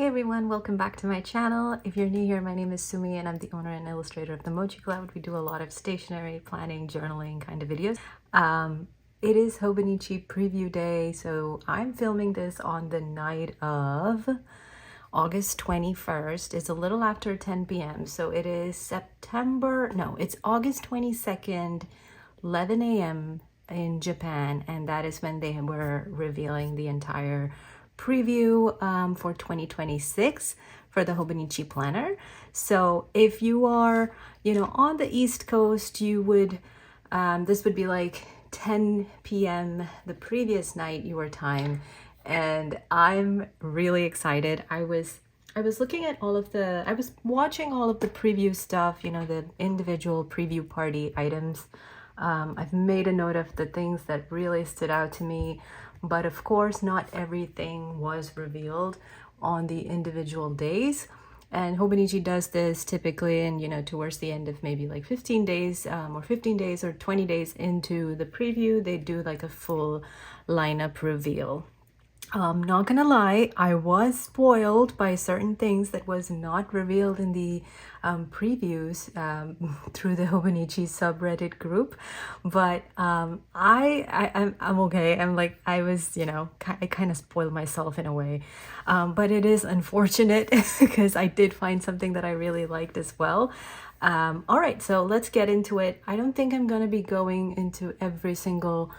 Hey everyone, welcome back to my channel. If you're new here, my name is Sumi and I'm the owner and illustrator of the Mochi Cloud. We do a lot of stationery, planning, journaling kind of videos. It is Hobonichi preview day, so I'm filming this on the night of August 21st. It's a little after 10 p.m. So it is it's August 22nd, 11 a.m. in Japan, and that is when they were revealing the entire preview for 2026 for the Hobonichi planner. So if you are, on the East Coast, you would, this would be like 10 p.m. the previous night your time, and I'm really excited. I was looking at I was watching all of the preview stuff, the individual preview party items. I've made a note of the things that really stood out to me, but of course not everything was revealed on the individual days. And Hobonichi does this typically, and towards the end of maybe like 15 days or 15 days or 20 days into the preview, they do like a full lineup reveal. Not gonna lie, I was spoiled by certain things that was not revealed in the previews through the Hobonichi subreddit group, but I'm okay. I kind of spoiled myself in a way, but it is unfortunate because I did find something that I really liked as well. All right, so let's get into it. I don't think I'm gonna be going into every single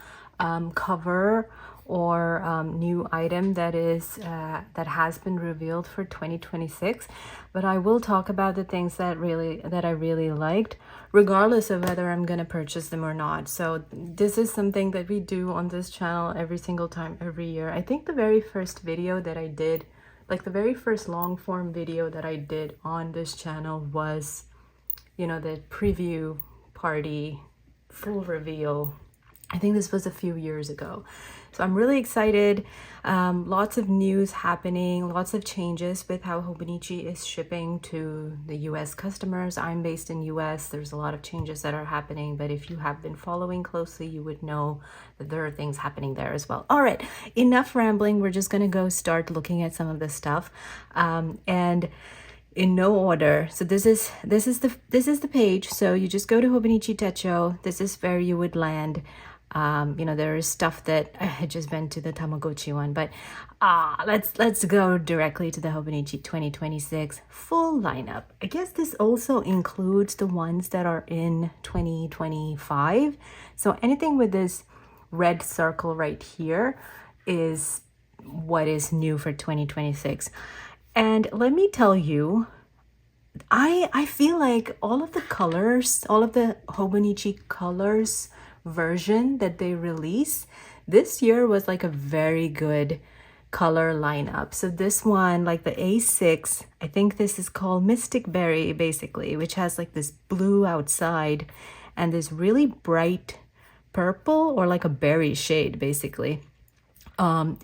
cover or new item that has been revealed for 2026, but I will talk about the things that I really liked, regardless of whether I'm gonna purchase them or not. So this is something that we do on this channel every single time, every year. I think the very first video that I did, like the very first long form video that I did on this channel was, the preview party full reveal. I think this was a few years ago. So I'm really excited. Lots of news happening, lots of changes with how Hobonichi is shipping to the US customers. I'm based in US. There's a lot of changes that are happening, but if you have been following closely, you would know that there are things happening there as well. All right, enough rambling. We're just gonna go start looking at some of the stuff. And in no order. So this is the page. So you just go to Hobonichi Techo. This is where you would land. There is stuff that I had just been to the Tamagotchi one, but let's go directly to the Hobonichi 2026 full lineup. I guess this also includes the ones that are in 2025. So anything with this red circle right here is what is new for 2026. And let me tell you, I feel like all of the colors, all of the Hobonichi colors version that they release this year was like a very good color lineup. So this one, like the A6, I think this is called Mystic Berry basically, which has like this blue outside and this really bright purple or like a berry shade basically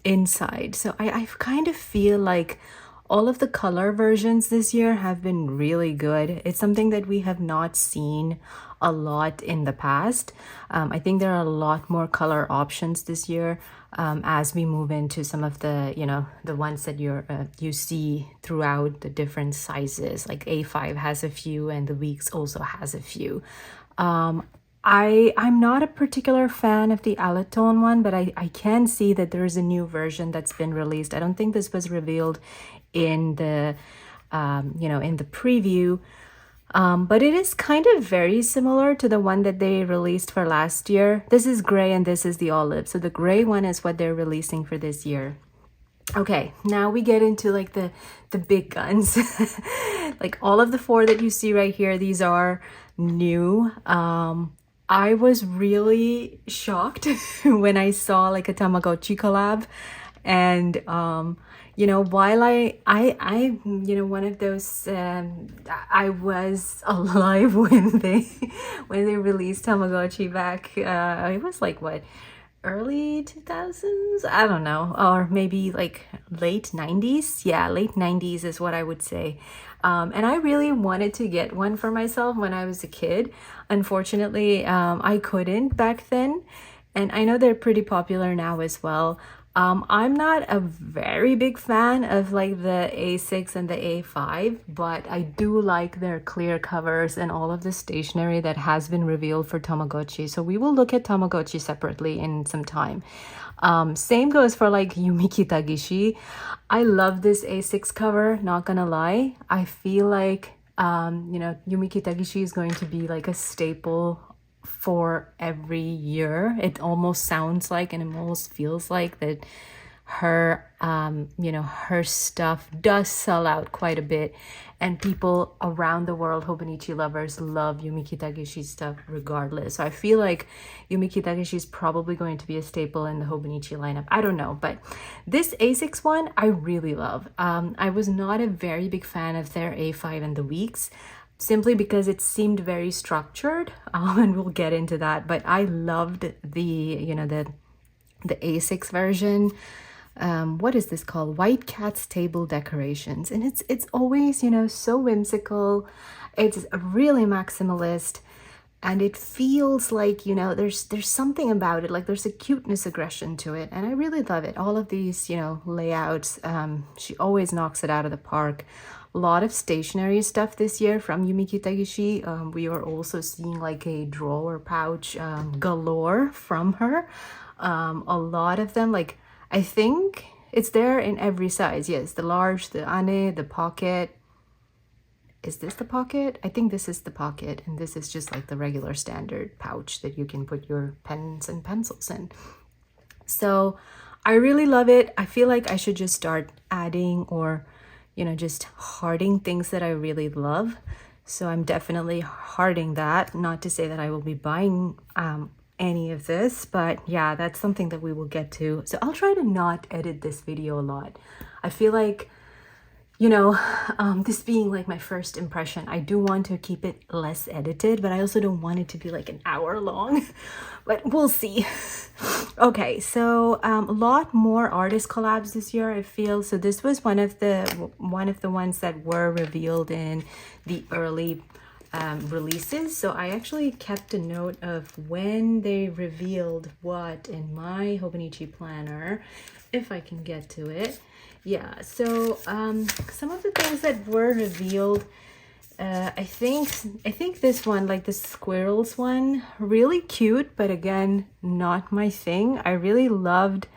inside. So I kind of feel like all of the color versions this year have been really good. It's something that we have not seen a lot in the past. I think there are a lot more color options this year as we move into some of the, the ones that you see throughout the different sizes. Like A5 has a few and the Weeks also has a few. I'm not a particular fan of the Alatone one, but I can see that there is a new version that's been released. I don't think this was revealed in the in the preview, but it is kind of very similar to the one that they released for last year. This is gray and this is the olive, so the gray one is what they're releasing for this year. Okay, now we get into like the big guns. Like all of the four that you see right here, these are new. I was really shocked when I saw like a Tamagotchi collab, and while I one of those I was alive when they released Tamagotchi back. It was like what, early 2000s, I don't know, or maybe like late 90s. Yeah, late 90s is what I would say. And I really wanted to get one for myself when I was a kid. Unfortunately, I couldn't back then, and I know they're pretty popular now as well. I'm not a very big fan of like the A6 and the A5, but I do like their clear covers and all of the stationery that has been revealed for Tamagotchi. So we will look at Tamagotchi separately in some time. Same goes for like Yumiki Tagishi. I love this A6 cover, not gonna lie. I feel like, Yumiki Tagishi is going to be like a staple for every year. It almost sounds like and it almost feels like that her her stuff does sell out quite a bit, and people around the world, Hobonichi lovers, love Yumiki Tagishi's stuff regardless. So I feel like Yumiki Tagishi is probably going to be a staple in the Hobonichi lineup. I don't know, but this A6 one I really love. I was not a very big fan of their A5 and the Weeks, simply because it seemed very structured, and we'll get into that. But I loved the A6 version. What is this called? White Cat's Table Decorations, and it's always so whimsical. It's really maximalist, and it feels like there's something about it, like there's a cuteness aggression to it, and I really love it. All of these layouts, she always knocks it out of the park. A lot of stationery stuff this year from Yumiki Tagishi. We are also seeing like a drawer pouch galore from her. A lot of them, like I think it's there in every size. Yes, the large, the ane, the pocket. Is this the pocket? I think this is the pocket, and this is just like the regular standard pouch that you can put your pens and pencils in. So I really love it. I feel like I should just start adding or just hearting things that I really love. So I'm definitely hearting that. Not to say that I will be buying any of this, but yeah, that's something that we will get to. So I'll try to not edit this video a lot. I feel like this being like my first impression, I do want to keep it less edited, but I also don't want it to be like an hour long, but we'll see. Okay, so a lot more artist collabs this year, I feel. So this was one of the ones that were revealed in the early releases. So I actually kept a note of when they revealed what in my Hobonichi planner, if I can get to it. Yeah, so some of the things that were revealed, I think this one, like the squirrels one, really cute, but again, not my thing. I really loved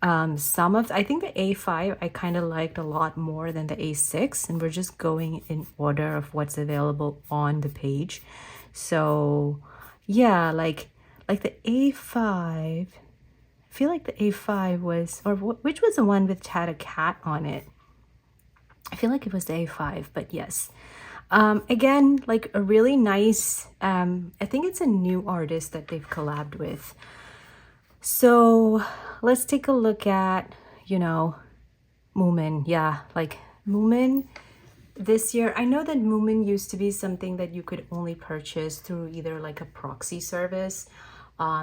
I think the A5 I kind of liked a lot more than the A6, and we're just going in order of what's available on the page. So yeah, like the A5, I feel like the A5 was, or which was the one with had a cat on it? I feel like it was the A5, but yes. Again, like a really nice, I think it's a new artist that they've collabed with. So let's take a look at, Moomin. Yeah, like Moomin this year. I know that Moomin used to be something that you could only purchase through either like a proxy service.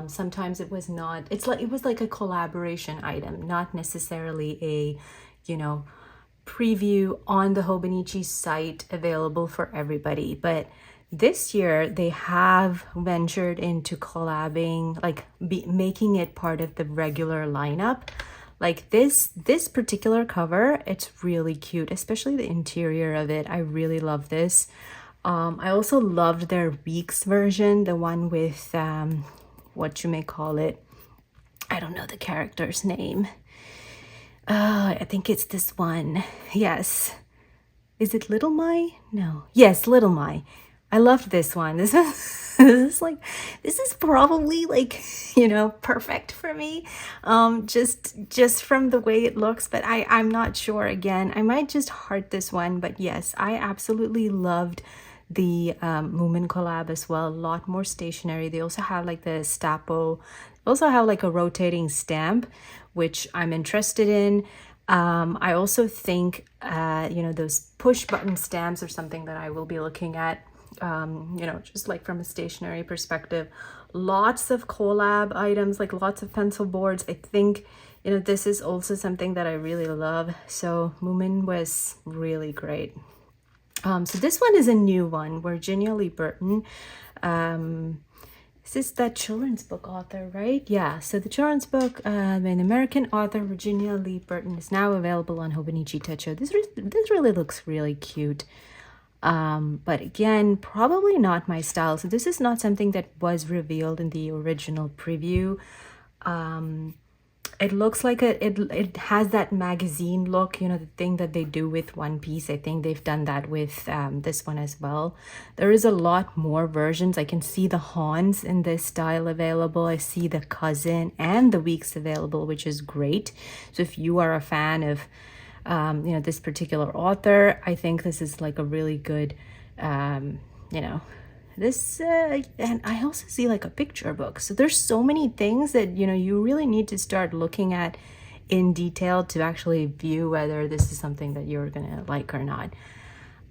Sometimes it was not, it was like a collaboration item, not necessarily a, preview on the Hobonichi site available for everybody. But this year they have ventured into collabing, like making it part of the regular lineup. Like this particular cover, it's really cute, especially the interior of it. I really love this. I also loved their Weeks version, the one with what you may call it, I don't know the character's name. I think it's this one. Yes. Is it Little Mai? No. Yes, Little Mai. I loved this one. This is probably like, perfect for me. Just from the way it looks, but I'm not sure. Again, I might just heart this one, but yes, I absolutely loved the Moomin collab as well. A lot more stationery. They also have like the Stapo, also have like a rotating stamp, which I'm interested in. I also think those push button stamps are something that I will be looking at, just like from a stationery perspective. Lots of collab items, like lots of pencil boards. I think this is also something that I really love. So Moomin was really great. So this one is a new one. Virginia Lee Burton Is this that children's book author, right? Yeah, so the children's book by an American author, Virginia Lee Burton, is now available on Hobonichi Techo. This really looks really cute. But again, probably not my style. So this is not something that was revealed in the original preview. It looks like it has that magazine look, you know, the thing that they do with One Piece. I think they've done that with this one as well. There is a lot more versions. I can see the Hans in this style available. I see the Cousin and the Weeks available, which is great. So if you are a fan of you know, this particular author, I think this is like a really good you know, this and I also see like a picture book. So there's so many things that, you know, you really need to start looking at in detail to actually view whether this is something that you're gonna like or not.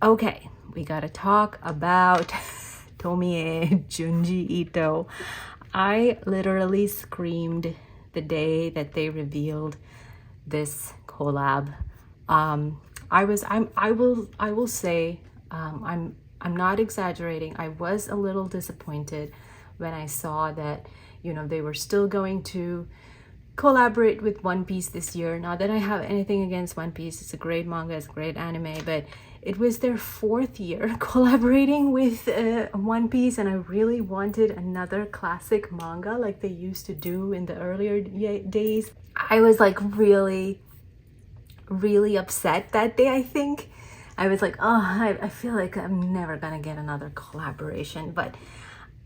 Okay, we gotta talk about Tomie Junji Ito. I literally screamed the day that they revealed this collab. I will say, I'm not exaggerating. I was a little disappointed when I saw that, you know, they were still going to collaborate with One Piece this year. Not that I have anything against One Piece. It's a great manga, it's a great anime, but it was their 4th year collaborating with One Piece, and I really wanted another classic manga like they used to do in the earlier days. I was like really upset that day. I think I was like, oh, I feel like I'm never gonna get another collaboration, but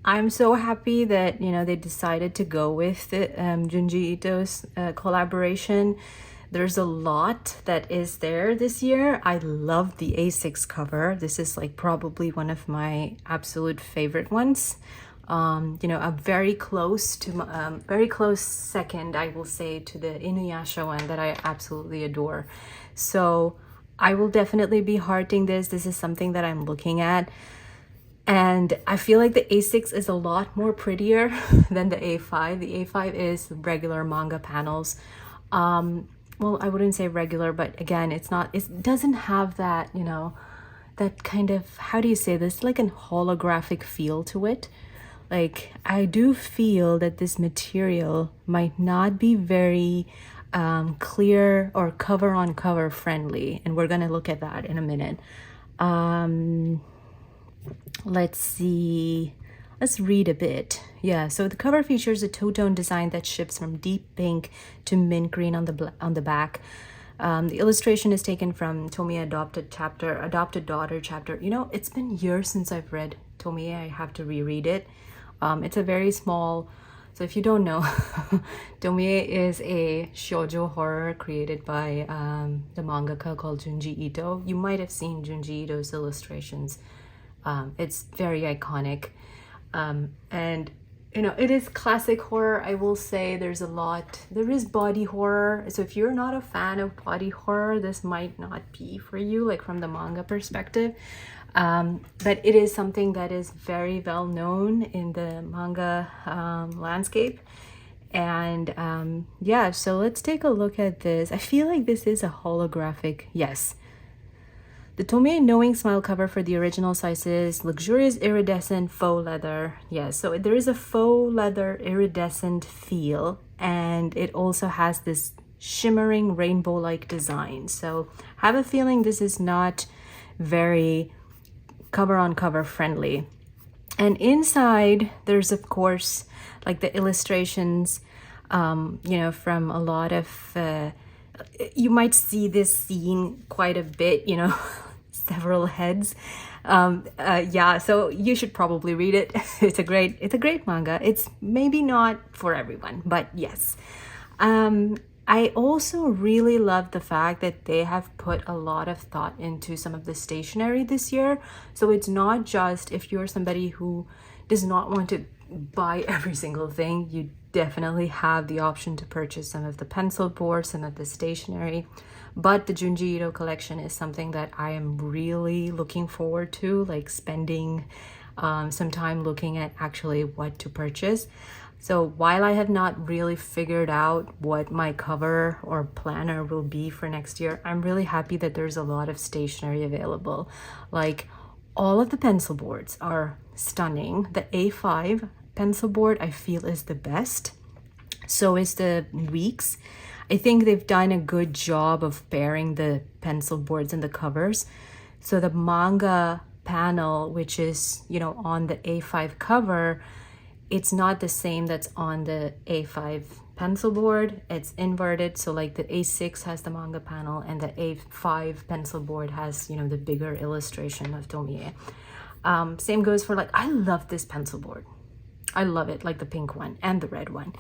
I'm so happy that, you know, they decided to go with the Junji Ito's collaboration. There's a lot that is there this year. I love the A6 cover. This is like probably one of my absolute favorite ones. You know, a very close second, I will say, to the Inuyasha one that I absolutely adore. So I will definitely be hearting this. This is something that I'm looking at. And I feel like the A6 is a lot more prettier than the A5. The A5 is regular manga panels. Well, I wouldn't say regular, but again, it doesn't have that, you know, that kind of, how do you say this, like a holographic feel to it. Like, I do feel that this material might not be very clear or cover on cover friendly, and we're gonna look at that in a minute. Let's see, let's read a bit. Yeah, so the cover features a two-tone design that shifts from deep pink to mint green on the back. The illustration is taken from Tomie Adopted Daughter chapter. You know, it's been years since I've read Tomie. I have to reread it. It's a very small, so if you don't know, Tomie is a shoujo horror created by the mangaka called Junji Ito. You might have seen Junji Ito's illustrations. It's very iconic. And, you know, it is classic horror. I will say there is body horror. So if you're not a fan of body horror, this might not be for you, like from the manga perspective. But it is something that is very well known in the manga landscape. And yeah, so let's take a look at this. I feel like this is a holographic, yes. The Tomie Knowing Smile cover for the original size is luxurious iridescent faux leather. Yeah, so there is a faux leather iridescent feel, and it also has this shimmering rainbow-like design. So I have a feeling this is not very cover on cover friendly. And inside there's of course like the illustrations, you know, from a lot of you might see this scene quite a bit, you know, several heads. Yeah, so you should probably read it. It's a great manga. It's maybe not for everyone, but yes. I also really love the fact that they have put a lot of thought into some of the stationery this year. So it's not just if you're somebody who does not want to buy every single thing, you definitely have the option to purchase some of the pencil boards, some of the stationery. But the Junji Ito collection is something that I am really looking forward to, like spending some time looking at actually what to purchase. So while I have not really figured out what my cover or planner will be for next year, I'm really happy that there's a lot of stationery available. Like all of the pencil boards are stunning. The A5 pencil board I feel is the best. So is the Weeks. I think they've done a good job of pairing the pencil boards and the covers. So the manga panel, which is, you know, on the A5 cover, it's not the same that's on the A5 pencil board. It's inverted. So like the A6 has the manga panel and the A5 pencil board has, you know, the bigger illustration of Tomie. Same goes for like, I love this pencil board. I love it, like the pink one and the red one.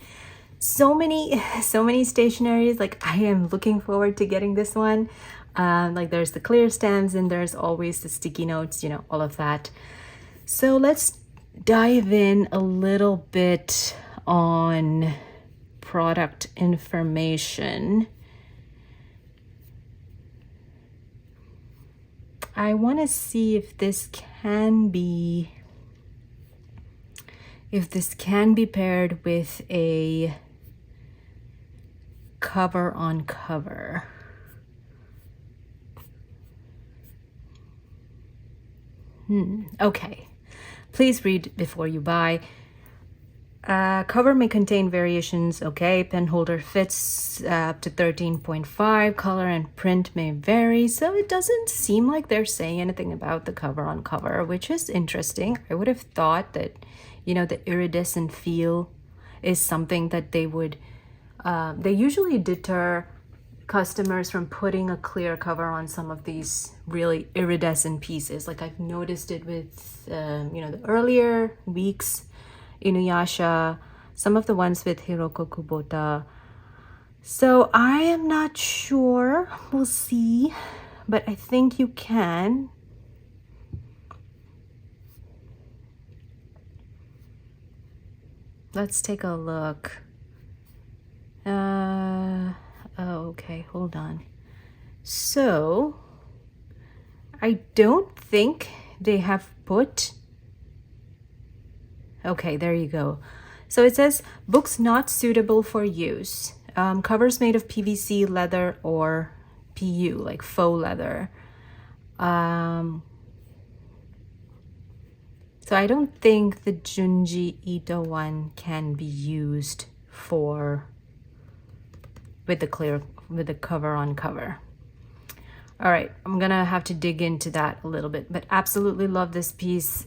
So many stationaries. Like I am looking forward to getting this one. Like there's the clear stamps and there's always the sticky notes, you know, all of that. So let's dive in a little bit on product information. I want to see if this can be paired with a cover on cover. Okay, please read before you buy. Cover may contain variations. Okay, pen holder fits up to 13.5. Color and print may vary. So it doesn't seem like they're saying anything about the cover on cover, which is interesting. I would have thought that, you know, the iridescent feel is something that they would, they usually deter customers from putting a clear cover on some of these really iridescent pieces. Like I've noticed it with, you know, the earlier Weeks, Inuyasha, some of the ones with Hiroko Kubota. So I am not sure. We'll see. But I think you can. Let's take a look. Oh, okay, hold on. So I don't think they have put. Okay, there you go. So it says books not suitable for use. Covers made of PVC, leather, or PU, like faux leather. So I don't think the Junji Ito one can be used for with the cover on cover. All right, I'm gonna have to dig into that a little bit, but absolutely love this piece.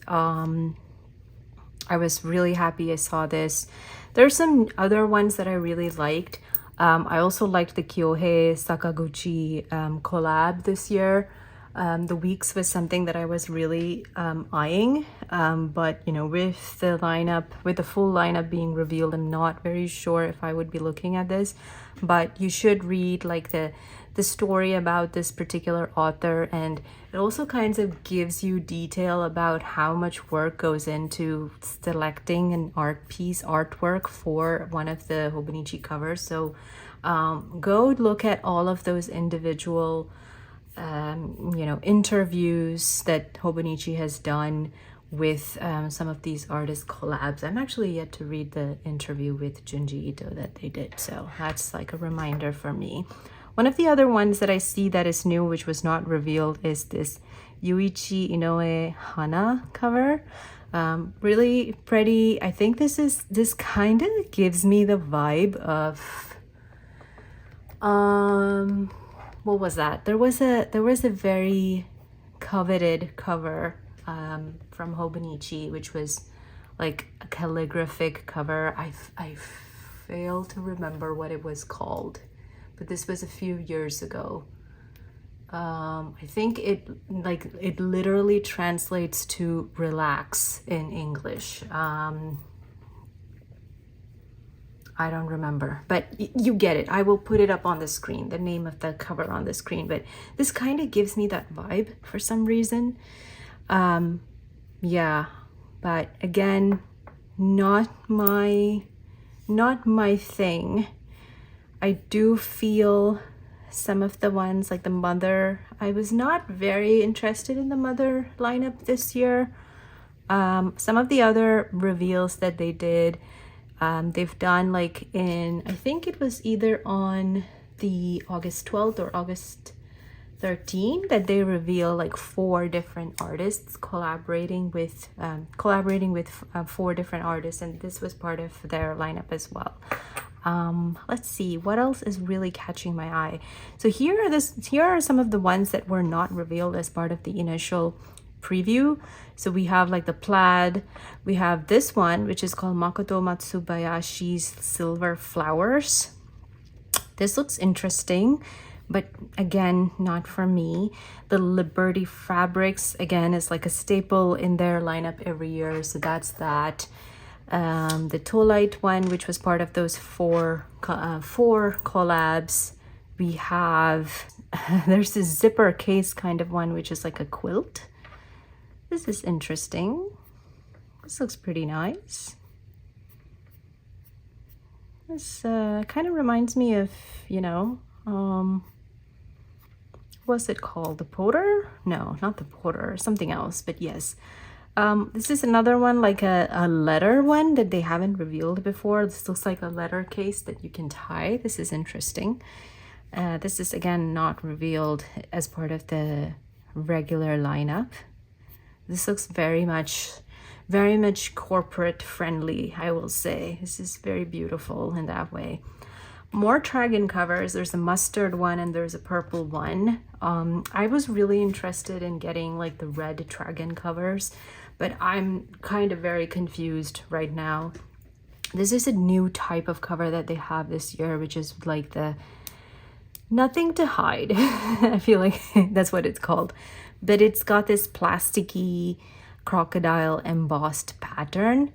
I was really happy I saw this. There's some other ones that I really liked. I also liked the Kyohei Sakaguchi collab this year. The Weeks was something that I was really eyeing, but you know, with the full lineup being revealed, I'm not very sure if I would be looking at this. But you should read like the story about this particular author, and it also kind of gives you detail about how much work goes into selecting an art piece, artwork for one of the Hobonichi covers. So go look at all of those individual you know, interviews that Hobonichi has done with some of these artist collabs. I'm actually yet to read the interview with Junji Ito that they did, so that's like a reminder for me. One of the other ones that I see that is new, which was not revealed, is this Yuichi Inoue Hana cover. Really pretty. I think this kind of gives me the vibe of what was that? There was a very coveted cover from Hobonichi, which was like a calligraphic cover. I fail to remember what it was called, but this was a few years ago. I think it literally translates to relax in English. I don't remember, but you get it. I will put it up on the screen, the name of the cover on the screen, but this kind of gives me that vibe for some reason. Yeah, but again, not my thing. I do feel some of the ones like the Mother, I was not very interested in the Mother lineup this year. Some of the other reveals that they did, they've done like in, I think it was either on the August 12th or August 13 that they reveal like 4 different artists collaborating with 4 different artists, and this was part of their lineup as well. Let's see what else is really catching my eye. So here are some of the ones that were not revealed as part of the initial preview. So we have like the plaid, we have this one which is called Makoto Matsubayashi's Silver Flowers. This looks interesting, but again, not for me. The Liberty Fabrics, again, is like a staple in their lineup every year, so that's that. The Tolite one, which was part of those four collabs. We have, there's this zipper case kind of one, which is like a quilt. This is interesting. This looks pretty nice. This kind of reminds me of, you know, what's it called? The Porter? No, not the Porter, something else, but yes. This is another one, like a letter one that they haven't revealed before. This looks like a letter case that you can tie. This is interesting. This is, again, not revealed as part of the regular lineup. This looks very much corporate friendly, I will say. This is very beautiful in that way. More Dragon covers. There's a mustard one and there's a purple one. I was really interested in getting like the red Dragon covers, but I'm kind of very confused right now. This is a new type of cover that they have this year, which is like the Nothing to Hide. I feel like that's what it's called. But it's got this plasticky crocodile embossed pattern.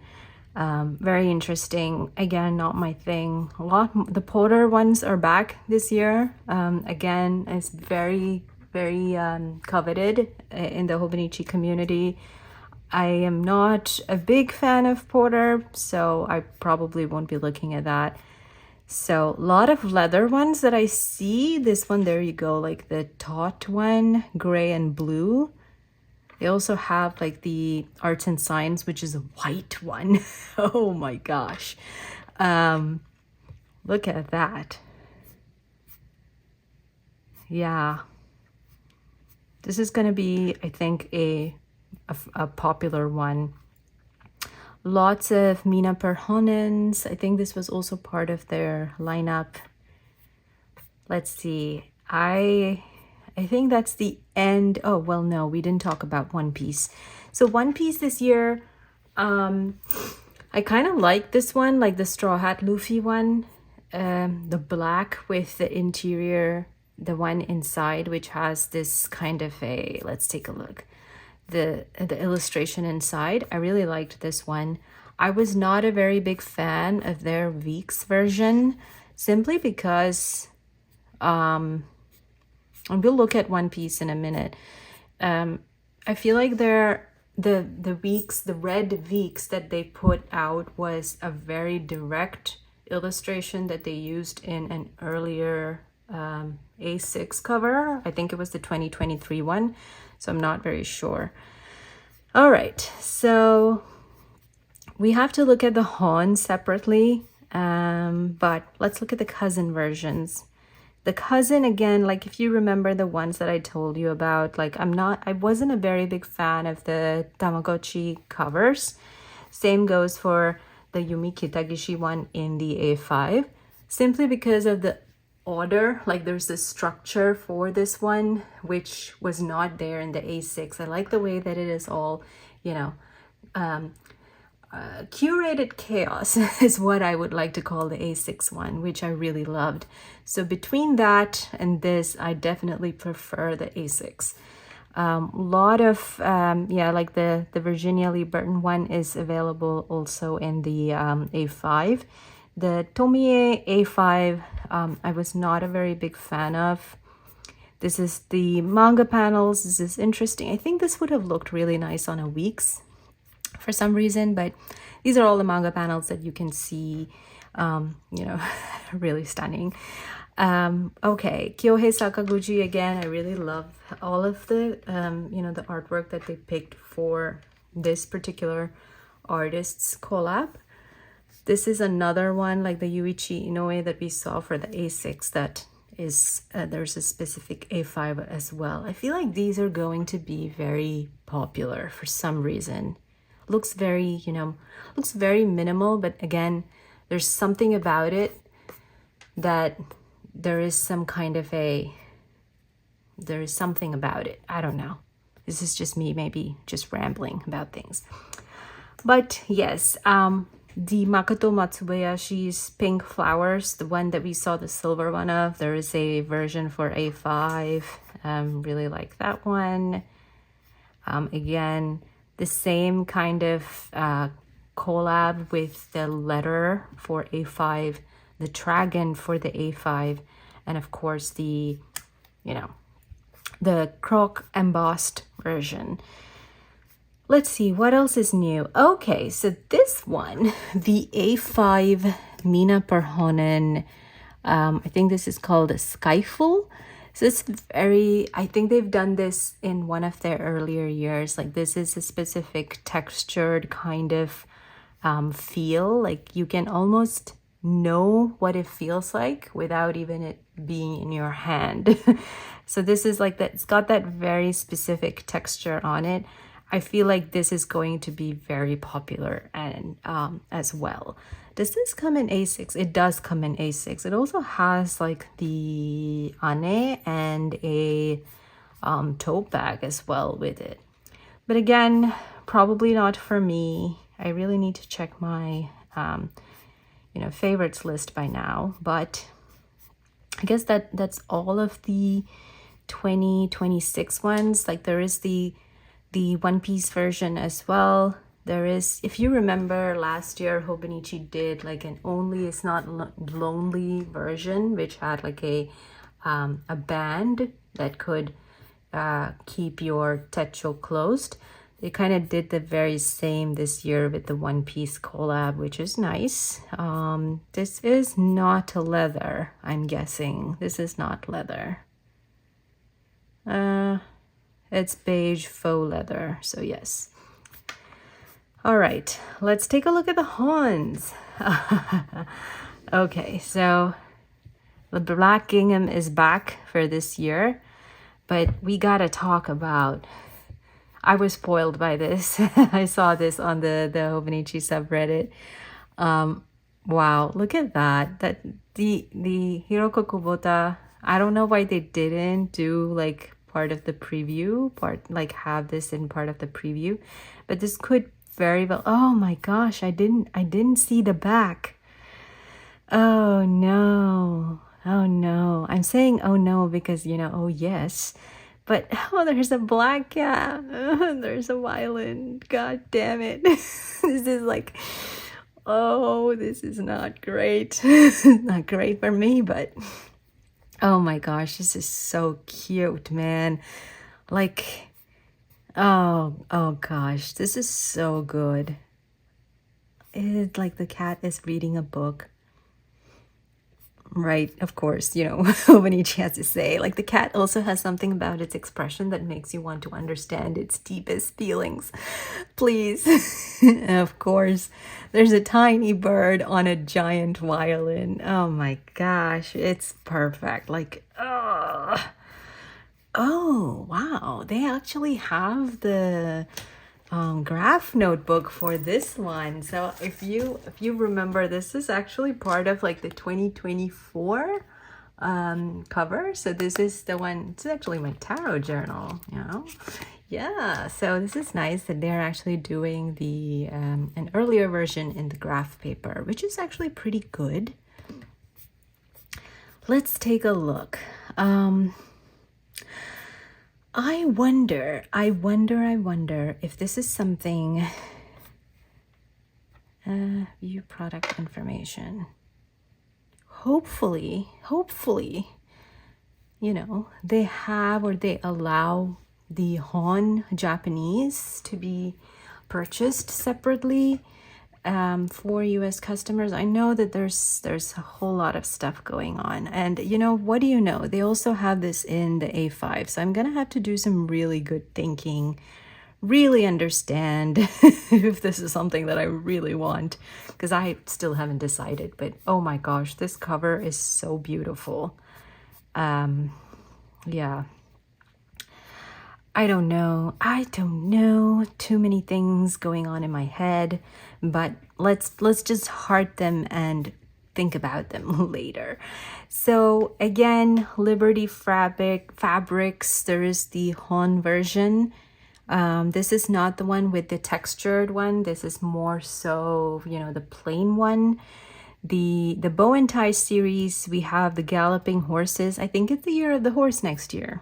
Very interesting. Again, not my thing. The Porter ones are back this year. Again, it's very coveted in the Hobonichi community. I am not a big fan of Porter, so I probably won't be looking at that. So a lot of leather ones that I see. This one, there you go, like the taut one, gray and blue. They also have like the Arts and Science, which is a white one. Oh my gosh. Look at that. Yeah. This is going to be, I think, a popular one. Lots of Mina Perhonens. I think this was also part of their lineup. Let's see. I think that's the end. Oh, well, no, we didn't talk about One Piece. So One Piece this year, I kind of like this one, like the Straw Hat Luffy one. The black with the interior, the one inside, which has this kind of a, let's take a look. The illustration inside. I really liked this one. I was not a very big fan of their Weeks version, simply because and we'll look at One Piece in a minute. I feel like the Weeks, the red Weeks that they put out was a very direct illustration that they used in an earlier A6 cover. I think it was the 2023 one. So I'm not very sure. All right, so we have to look at the Hon separately, but let's look at the cousin versions. The cousin, again, like if you remember the ones that I told you about, like I wasn't a very big fan of the Tamagotchi covers. Same goes for the Yumi Kitagishi one in the A5, simply because of the order. Like there's this structure for this one which was not there in the A6. I like the way that it is all, you know, curated chaos is what I would like to call the A6 one, which I really loved. So between that and this, I definitely prefer the A6. Lot of like the Virginia Lee Burton one is available also in the A5. The Tomie A5, I was not a very big fan of. This is the manga panels. This is interesting. I think this would have looked really nice on a Weeks for some reason, but these are all the manga panels that you can see, you know, really stunning. Okay, Kyohei Sakaguchi, again, I really love all of the, you know, the artwork that they picked for this particular artist's collab. This is another one like the Yuichi Inoue that we saw for the A6 that is there's a specific A5 as well. I feel like these are going to be very popular for some reason. Looks very, looks very minimal, but again, there's something about it that there is some kind of there is something about it. I don't know. This is just me maybe just rambling about things. But yes, the Makoto Matsubayashi's Pink Flowers, the one that we saw the silver one of, there is a version for A5. Really like that one. Again, the same kind of collab with the letter for A5, the dragon for the A5, and of course the, the croc embossed version. Let's see, what else is new? Okay, so this one, the A5 Mina Perhonen, I think this is called a Skyfall. So it's I think they've done this in one of their earlier years. Like this is a specific textured kind of feel. Like you can almost know what it feels like without even it being in your hand. So this is like that, it's got that very specific texture on it. I feel like this is going to be very popular and as well. Does this come in A6? It does come in A6. It also has like the ane and a tote bag as well with it. But again, probably not for me. I really need to check my favorites list by now. But I guess that's all of the 2026 ones. Like there is the One Piece version as well. There is, if you remember last year, Hobonichi did like an Only Is Not Lonely version, which had like a band that could keep your techo closed. They kind of did the very same this year with the One Piece collab, which is nice. This is not leather, I'm guessing. This is not leather. It's beige faux leather, so yes. All right, let's take a look at the Hans. Okay, so the Black Gingham is back for this year, but we gotta talk about, I was spoiled by this. I saw this on the Hobonichi subreddit. Wow, look at that. That the Hiroko Kubota, I don't know why they didn't do like part of the preview, like have this in part of the preview, but this could very well. Oh my gosh, I didn't see the back. Oh no. Oh no. I'm saying oh no because oh yes. But oh, there's a black cat. There's a violin. God damn it. This is like, oh, this is not great. Not great for me, but oh my gosh, this is so cute, man. Like, oh gosh, this is so good. It's like the cat is reading a book. Right, of course, Hobonichi has to say, like the cat also has something about its expression that makes you want to understand its deepest feelings. Please. Of course, there's a tiny bird on a giant violin. Oh my gosh, it's perfect. Like, oh wow, they actually have the graph notebook for this one. So if you remember, this is actually part of like the 2024 cover. So this is the one, it's actually my tarot journal, yeah. So this is nice that they're actually doing the an earlier version in the graph paper, which is actually pretty good. Let's take a look. I wonder if this is something, view product information. Hopefully, they have or they allow the Han Japanese to be purchased separately for US customers. I know that there's a whole lot of stuff going on, and what do you know, they also have this in the A5, so I'm gonna have to do some really good thinking, really understand if this is something that I really want, because I still haven't decided. But oh my gosh, this cover is so beautiful. Yeah. I don't know. Too many things going on in my head, but let's just heart them and think about them later. So again, Liberty Fabrics, there is the Han version. This is not the one with the textured one. This is more so, you know, the plain one. The bow and tie series, we have the galloping horses. I think it's the year of the horse next year,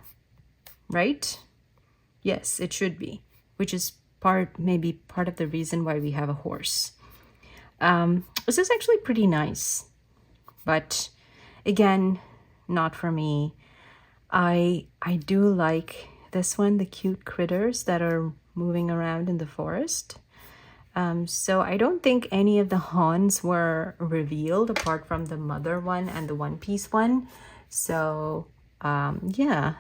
right? Yes, it should be, which is maybe part of the reason why we have a horse. This is actually pretty nice, but again, not for me. I do like this one, the cute critters that are moving around in the forest. So I don't think any of the Hans were revealed apart from the mother one and the One Piece one. So yeah.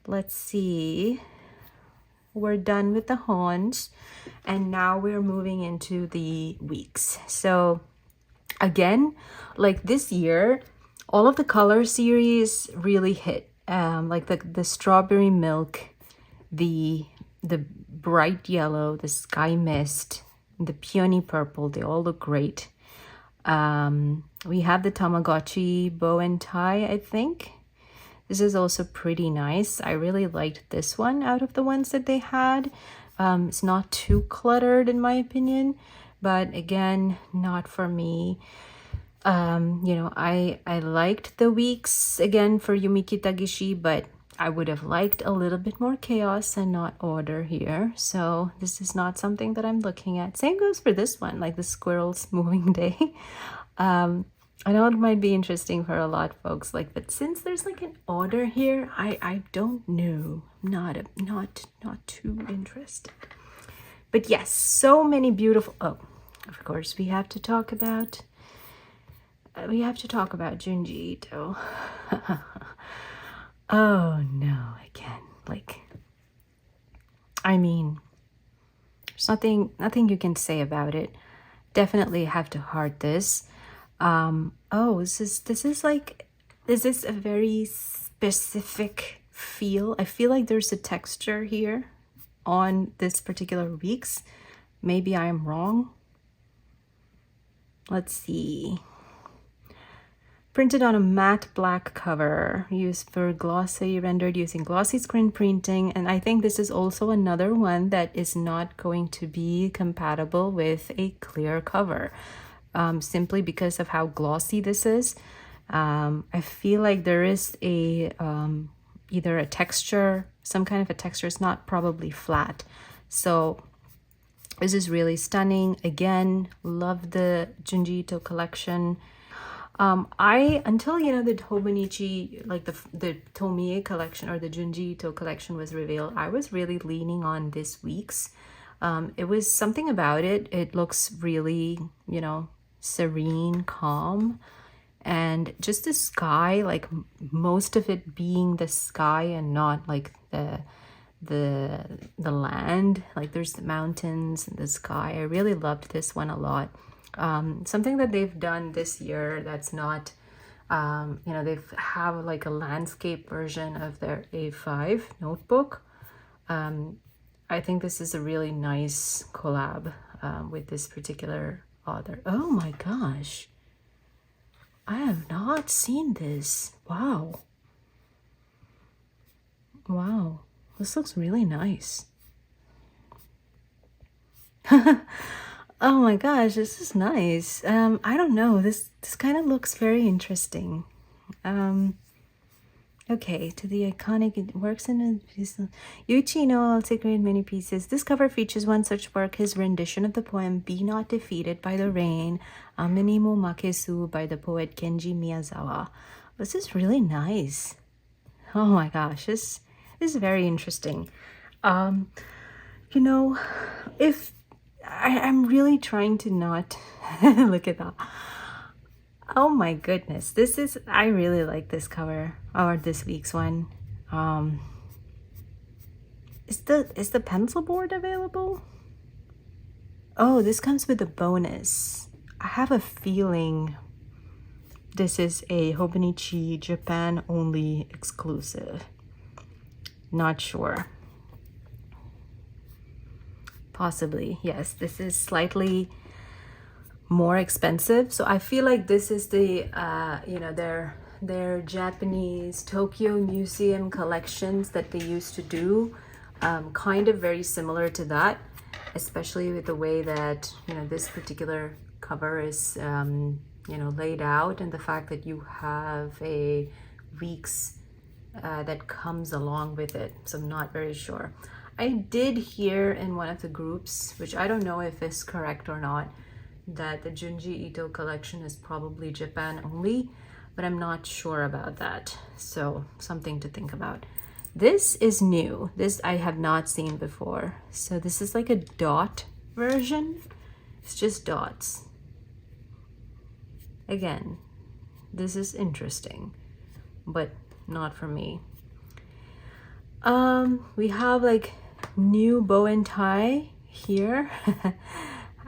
Let's see, we're done with the Hans and now we're moving into the weeks. So again, like this year, all of the color series really hit. Like the strawberry milk, the bright yellow, the sky mist, the peony purple, they all look great. We have the Tamagotchi bow and tie, I think. This is also pretty nice. I really liked this one out of the ones that they had. It's not too cluttered in my opinion, but again, not for me. You know, I liked the weeks again for Yumiki Tagishi, but I would have liked a little bit more chaos and not order here. So this is not something that I'm looking at. Same goes for this one, like the squirrels moving day. I know it might be interesting for a lot, folks. Like, but since there's like an order here, I don't know. Not too interested. But yes, so many beautiful. Oh, of course, we have to talk about. Junji Ito. Oh no, again. Like, I mean, there's nothing you can say about it. Definitely have to heart this. Oh, this is a very specific feel. I feel like there's a texture here on this particular weeks. Maybe I'm wrong. Let's see. Printed on a matte black cover, used for glossy, rendered using glossy screen printing. And I think this is also another one that is not going to be compatible with a clear cover. Simply because of how glossy this is. I feel like there is a either a texture, some kind of a texture. It's not probably flat. So this is really stunning. Again, love the Junji Ito collection. Until, you know, the Hobonichi, like the Tomie collection or the Junji Ito collection was revealed, I was really leaning on this week's. It was something about it. It looks really, you know, serene, calm, and just the sky, like most of it being the sky and not like the land. Like there's the mountains and the sky. I really loved this one a lot. Something that they've done this year that's not, you know, they have like a landscape version of their A5 notebook. I think this is a really nice collab with this particular author. Oh my gosh, I have not seen this. Wow, this looks really nice. Oh my gosh, this is nice. I don't know, this kind of looks very interesting. Okay, to the iconic, it works in a piece. Yuichi Ito also created many pieces. This cover features one such work, his rendition of the poem Be Not Defeated by the Rain, Amini mo Makesu by the poet Kenji Miyazawa. This is really nice. Oh my gosh, this is very interesting. You know, if I'm really trying to not look at that. Oh my goodness, I really like this cover, or this week's one. Is the pencil board available? Oh, this comes with a bonus. I have a feeling this is a Hobonichi Japan only exclusive. Not sure. Possibly, yes. This is slightly more expensive. So I feel like this is the, you know, their Japanese Tokyo Museum collections that they used to do. Kind of very similar to that, especially with the way that, you know, this particular cover is, you know, laid out, and the fact that you have a weeks that comes along with it. So I'm not very sure. I did hear in one of the groups, which I don't know if is correct or not, that the Junji Ito collection is probably Japan only, but I'm not sure about that. So something to think about. This is new. This I have not seen before. So this is like a dot version. It's just dots. Again, this is interesting, but not for me. We have like new bow and tie here.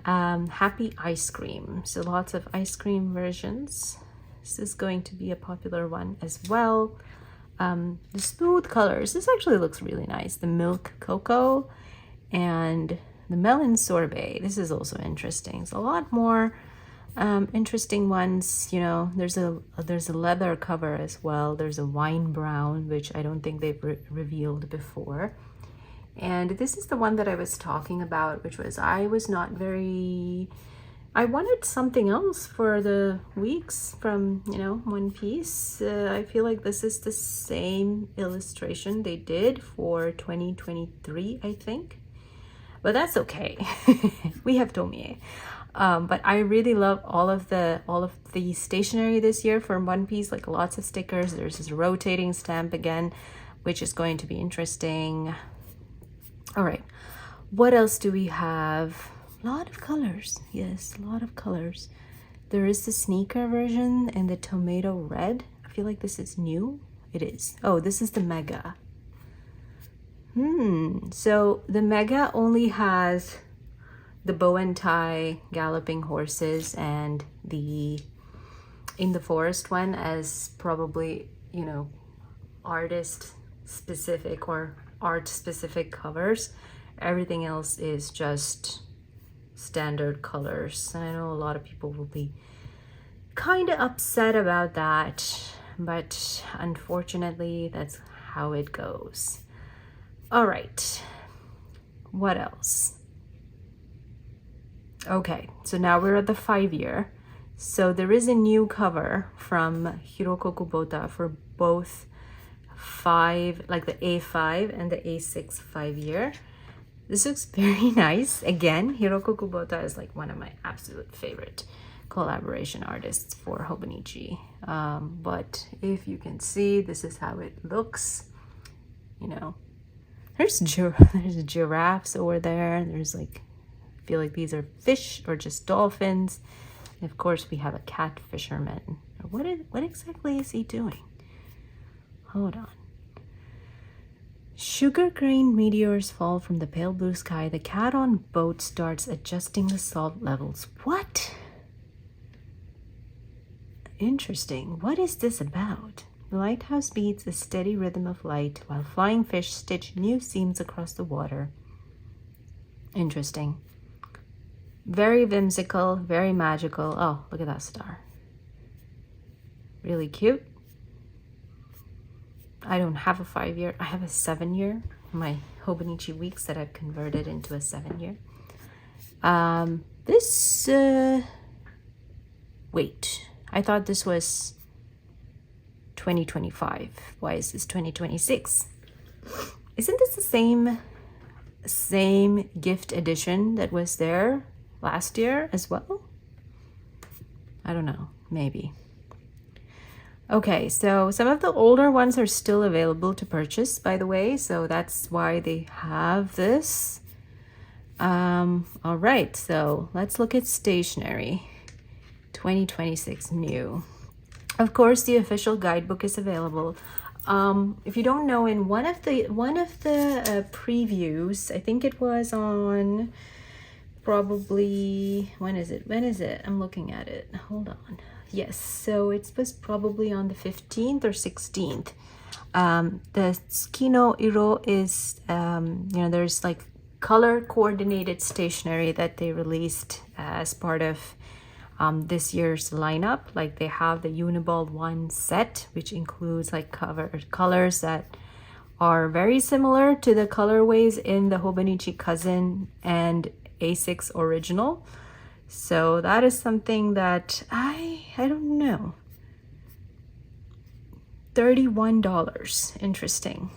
Happy ice cream. So lots of ice cream versions. This is going to be a popular one as well. The smooth colors. This actually looks really nice. The milk cocoa and the melon sorbet. This is also interesting. It's a lot more interesting ones. You know, there's a leather cover as well. There's a wine brown, which I don't think they've revealed before. And this is the one that I was talking about, which was I wanted something else for the weeks from, you know, One Piece. I feel like this is the same illustration they did for 2023, I think. But that's okay. We have Tomie. But I really love all of the stationery this year for One Piece, like lots of stickers. There's this rotating stamp again, which is going to be interesting. All right, what else do we have? A lot of colors. Yes, a lot of colors. There is the sneaker version and the tomato red. I feel like this is new. It is. Oh, this is the mega. So the mega only has the bow and tie galloping horses and the in the forest one as probably, you know, artist specific or art specific covers. Everything else is just standard colors. I know a lot of people will be kind of upset about that, but unfortunately that's how it goes. All right, what else? Okay, so now we're at the 5-year. So there is a new cover from Hiroko Kubota for both 5, like the A5 and the A6 5-year. This looks very nice. Again, Hiroko Kubota is like one of my absolute favorite collaboration artists for Hobonichi. But if you can see, this is how it looks. You know, there's giraffes over there. There's like, I feel like these are fish or just dolphins. And of course, we have a cat fisherman. What exactly is he doing? Hold on. Sugar grain meteors fall from the pale blue sky. The cat on boat starts adjusting the salt levels. What? Interesting. What is this about? The lighthouse beats a steady rhythm of light while flying fish stitch new seams across the water. Interesting. Very whimsical, very magical. Oh, look at that star. Really cute. I don't have a 5-year. I have a 7-year. My Hobonichi weeks that I've converted into a 7-year. Wait. I thought this was 2025. Why is this 2026? Isn't this the same gift edition that was there last year as well? I don't know. Maybe. Okay, so some of the older ones are still available to purchase, by the way, so that's why they have this. All right, so let's look at stationery 2026 new. Of course, the official guidebook is available. If you don't know, in one of the previews, I think it was on probably, when is it? I'm looking at it. Hold on. Yes, so it was probably on the 15th or 16th. The Tsukino Iro is, you know, there's like color coordinated stationery that they released as part of this year's lineup. Like they have the Uniball 1 set, which includes like colors that are very similar to the colorways in the Hobonichi Cousin and A6 original. So that is something that I don't know. $31. Interesting.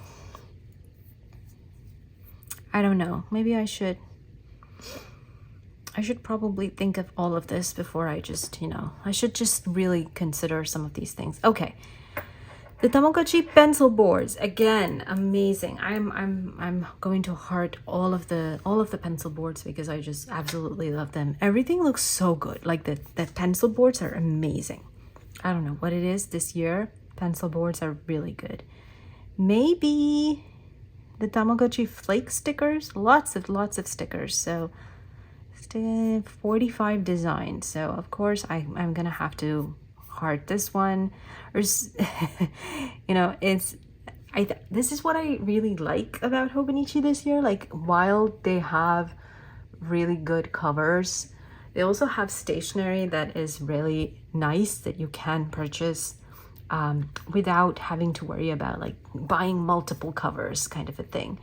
I don't know. Maybe I should probably think of all of this before I just, you know, I should just really consider some of these things. Okay. The Tamagotchi pencil boards, again, amazing. I'm going to heart all of the pencil boards because I just absolutely love them. Everything looks so good. Like the pencil boards are amazing. I don't know what it is this year. Pencil boards are really good. Maybe the Tamagotchi flake stickers, lots of stickers. So 45 designs. So of course I'm gonna have to heart this one. Or you know, this is what I really like about Hobonichi this year. Like while they have really good covers, they also have stationery that is really nice that you can purchase without having to worry about like buying multiple covers kind of a thing.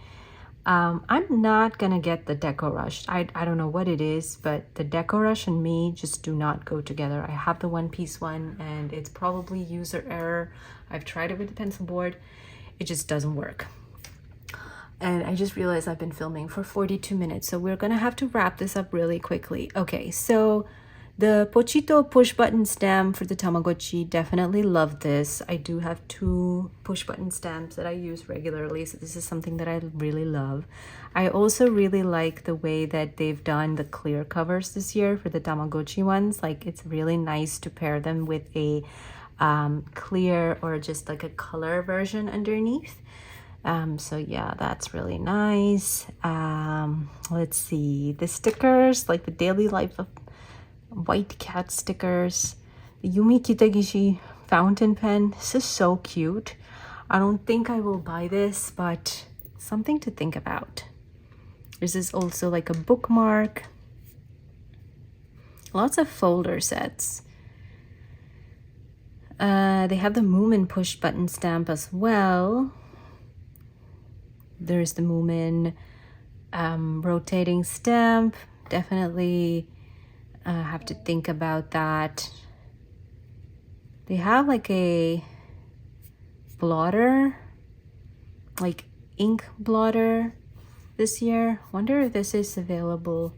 I'm not gonna get the Deco Rush. I don't know what it is, but the Deco Rush and me just do not go together. I have the one piece one and it's probably user error. I've tried it with the pencil board. It just doesn't work. And I just realized I've been filming for 42 minutes, so we're gonna have to wrap this up really quickly. Okay, so the Pochito push button stamp for the Tamagotchi, definitely love this. I do have 2 push button stamps that I use regularly, so this is something that I really love. I also really like the way that they've done the clear covers this year for the Tamagotchi ones. Like it's really nice to pair them with a clear or just like a color version underneath. So yeah, that's really nice. Let's see, the stickers, like the daily life of white cat stickers, the Yumi Kitagishi fountain pen. This is so cute. I don't think I will buy this, but something to think about. This is also like a bookmark. Lots of folder sets. They have the Moomin push button stamp as well. There's the Moomin rotating stamp. Definitely have to think about that. They have like a blotter, like ink blotter this year. Wonder if this is available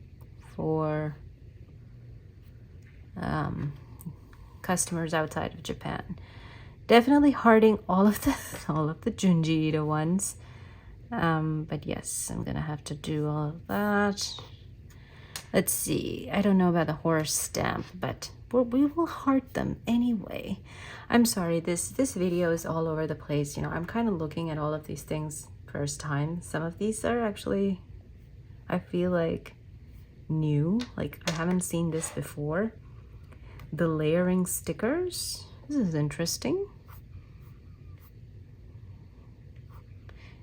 for customers outside of Japan. Definitely hearting all of the Junji Ito ones. But yes, I'm gonna have to do all of that. Let's see, I don't know about the horse stamp, but we will heart them anyway. I'm sorry, this video is all over the place. You know, I'm kind of looking at all of these things first time. Some of these are actually, I feel like, new. Like I haven't seen this before. The layering stickers, this is interesting.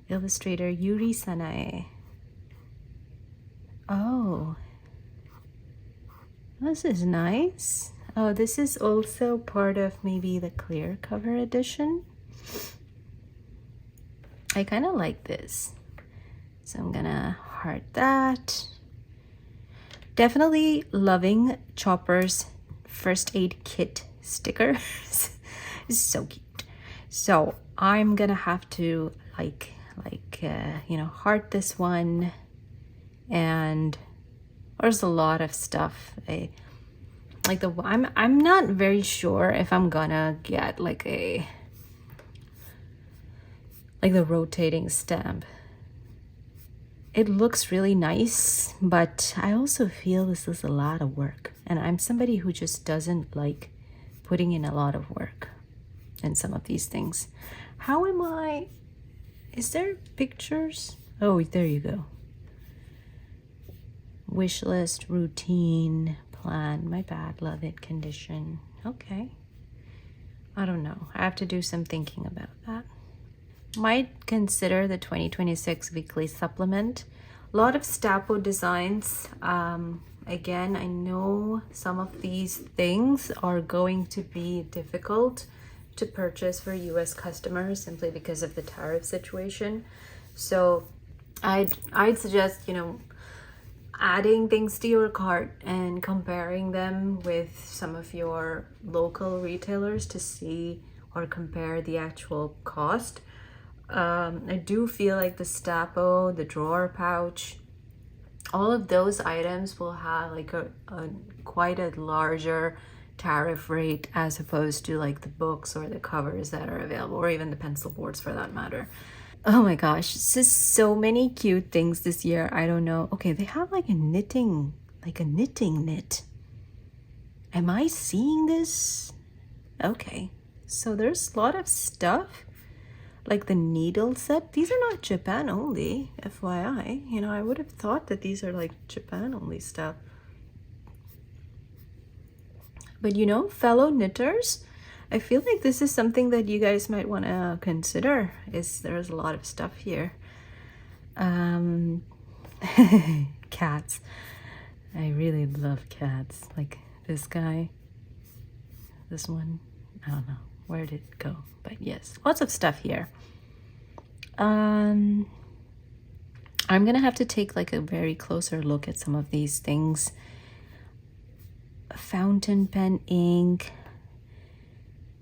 Illustrator Yuri Sanae. Oh, this is nice. Oh, this is also part of maybe the clear cover edition. I kind of like this, so I'm gonna heart that. Definitely loving Chopper's first aid kit stickers. It's so cute. So I'm gonna have to you know, heart this one. And there's a lot of stuff. I'm not very sure if I'm gonna get like the rotating stamp. It looks really nice, but I also feel this is a lot of work, and I'm somebody who just doesn't like putting in a lot of work in some of these things. How am I? Is there pictures? Oh, there you go. Wish list, routine, plan, my bad, love it, condition. Okay, I don't know. I have to do some thinking about that. Might consider the 2026 weekly supplement. A lot of Stapo designs. Again, I know some of these things are going to be difficult to purchase for US customers simply because of the tariff situation. So I'd suggest, adding things to your cart and comparing them with some of your local retailers to see or compare the actual cost. I do feel like the Stapo, the drawer pouch, all of those items will have like a quite a larger tariff rate as opposed to like the books or the covers that are available, or even the pencil boards for that matter. Oh my gosh, it's just so many cute things this year. I don't know. Okay, they have like a knitting knit. Am I seeing this? Okay, so there's a lot of stuff. Like the needle set. These are not Japan only, FYI. I would have thought that these are like Japan only stuff. But fellow knitters, I feel like this is something that you guys might want to consider. There's a lot of stuff here. Cats. I really love cats. Like this guy. This one. I don't know. Where did it go? But yes, lots of stuff here. I'm gonna have to take like a very closer look at some of these things. Fountain pen ink,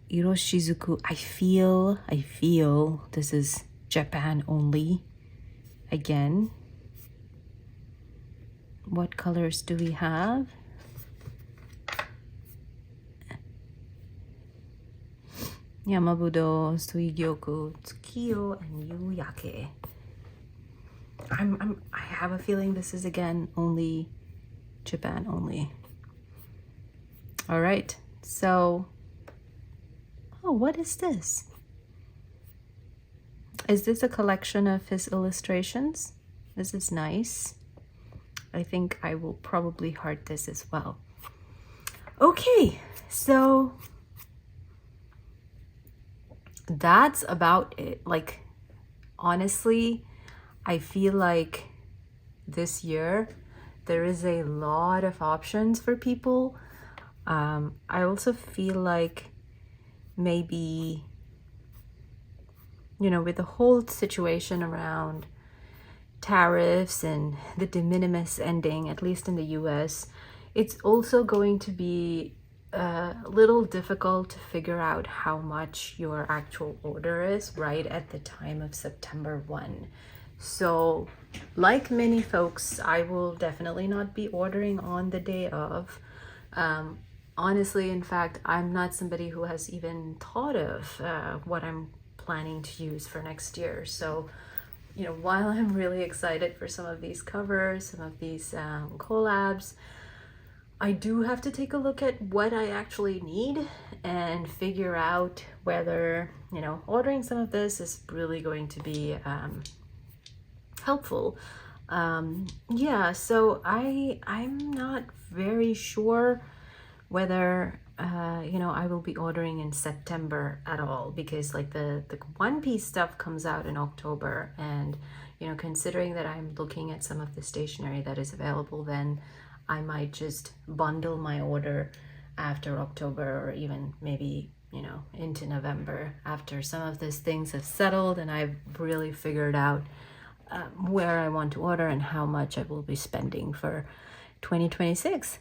Iroshizuku. I feel this is Japan only. Again, what colors do we have? Yamabudo, Suigyoku, Tsukiyo, and Yuyake. I have a feeling this is again only Japan only. All right, so, oh, what is this? Is this a collection of his illustrations? This is nice. I think I will probably heart this as well. Okay, so that's about it. Like, honestly, I feel like this year there is a lot of options for people. I also feel like maybe, with the whole situation around tariffs and the de minimis ending, at least in the US, it's also going to be a little difficult to figure out how much your actual order is right at the time of September 1. So, like many folks, I will definitely not be ordering on the day of. Honestly, in fact, I'm not somebody who has even thought of what I'm planning to use for next year. So, while I'm really excited for some of these covers, some of these collabs, I do have to take a look at what I actually need and figure out whether, ordering some of this is really going to be helpful. Yeah, so I'm not very sure whether I will be ordering in September at all, because like the One Piece stuff comes out in October, and considering that I'm looking at some of the stationery that is available, then I might just bundle my order after October, or even maybe into November, after some of these things have settled and I've really figured out where I want to order and how much I will be spending for 2026.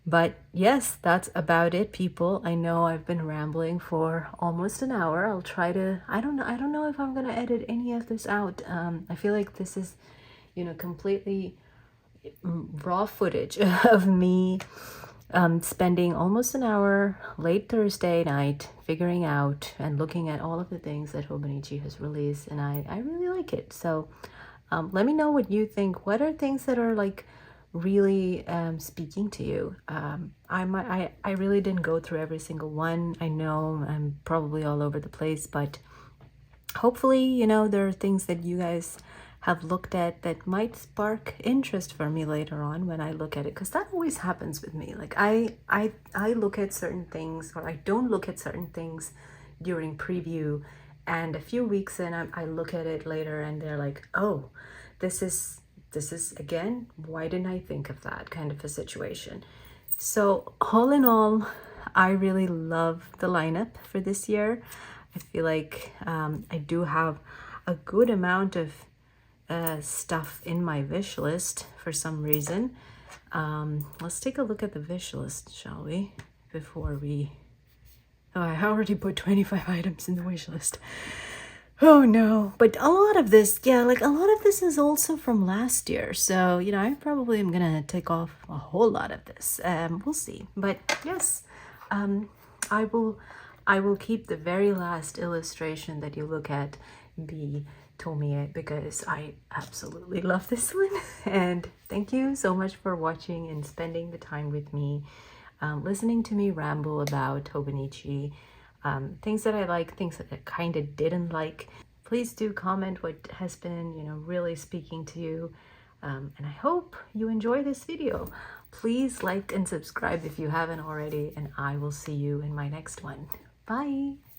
But yes, that's about it, people. I know I've been rambling for almost an hour. I'll try to, I don't know if I'm gonna edit any of this out. I feel like this is, completely raw footage of me spending almost an hour late Thursday night figuring out and looking at all of the things that Hobonichi has released, and I really like it. So let me know what you think. What are things that are like really speaking to you? I really didn't go through every single one. I know I'm probably all over the place, but hopefully, there are things that you guys have looked at that might spark interest for me later on when I look at it, because that always happens with me. Like I look at certain things, or I don't look at certain things during preview, and a few weeks in, I look at it later and they're like, oh, this is again, why didn't I think of that, kind of a situation. So all in all, I really love the lineup for this year. I feel like I do have a good amount of stuff in my wish list for some reason. Let's take a look at the wish list, shall we? Before we... Oh, I already put 25 items in the wish list. Oh no. But a lot of this, yeah, like a lot of this is also from last year. So, you know, I probably am gonna take off a whole lot of this. We'll see. But yes, I will keep the very last illustration that you look at be Tomie, because I absolutely love this one. And thank you so much for watching and spending the time with me, listening to me ramble about Hobonichi, things that I like, things that I kind of didn't like. Please do comment what has been, you know, really speaking to you. And I hope you enjoy this video. Please like and subscribe if you haven't already, and I will see you in my next one. Bye!